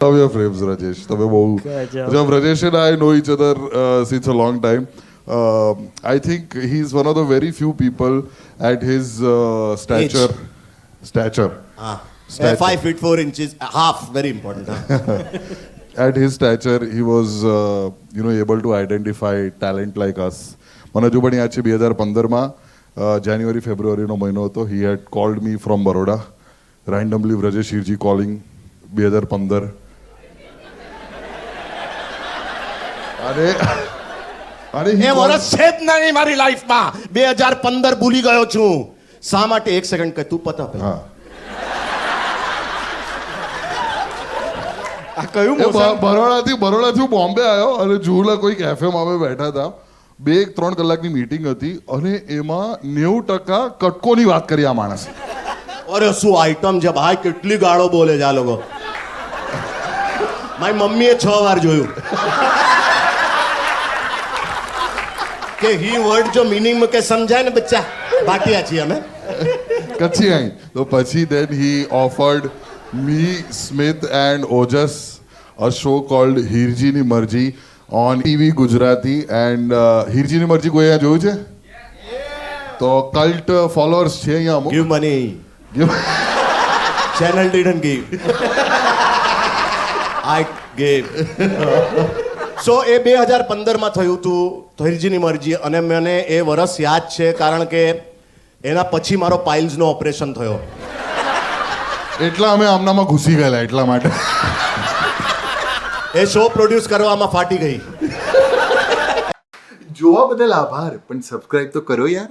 Love your frames, Rajesh. તમે બહુ જબ Rajesh and I know each other since a long time. I think he's one of the very few people at his stature. Stature. 5 feet 4 inches, half, very important. At his stature, he was able to identify talent like us. મને હજુ પણ યાદ છે 2015માં જાન્યુઆરી ફેબ્રુઆરીનો મહિનો હતો. He had called me from Baroda. Randomly Rajesh Hirji calling 2015. અરે એ વર્ષ છે જ નહીં મારી લાઈફમાં. 2015 ભૂલી ગયો છું. શા માટે? એક સેકન્ડ કે તું પતા. હા આ કયું બરોડાથી હું બોમ્બે આવ્યો અને જુહુલા કોઈ કેફેમાં અમે બેઠા હતા. 2-3 કલાકની મીટિંગ હતી અને એમાં 90% કટકોની વાત કરી આ માણસ. અરે શું આઈટમ છે ભાઈ, કેટલી ગાળો બોલે છે આ લોકો. મારી મમ્મીએ 6 વાર જોયું કે હી વર્ડ જો મીનિંગ में કે સમજાય ને બચ્ચા, બાટિયા છીએ અમે કચ્છી આઈ. તો પછી then he offered me, Smith and Ojas a show called હિરજીની મરજી on TV Gujarati and હિરજીની મરજી કોઈ અહીંયા જોયું છે? તો કલ્ટ ફોલોઅર્સ છે અહીંયા અમુક. Give money. Channel didn't give, I gave. So એ 2015માં થયું હતું હિરજીની મરજી, અને મને એ વર્ષ યાદ છે કારણ કે એના પછી મારો પાઇલ્સનો ઓપરેશન થયો. એટલા અમે આમનામાં ઘૂસી ગયેલા એટલા માટે. એ શો પ્રોડ્યુસ કરવામાં ફાટી ગઈ. જોવા બદલ આભાર, પણ સબસ્ક્રાઇબ તો કરો યાર.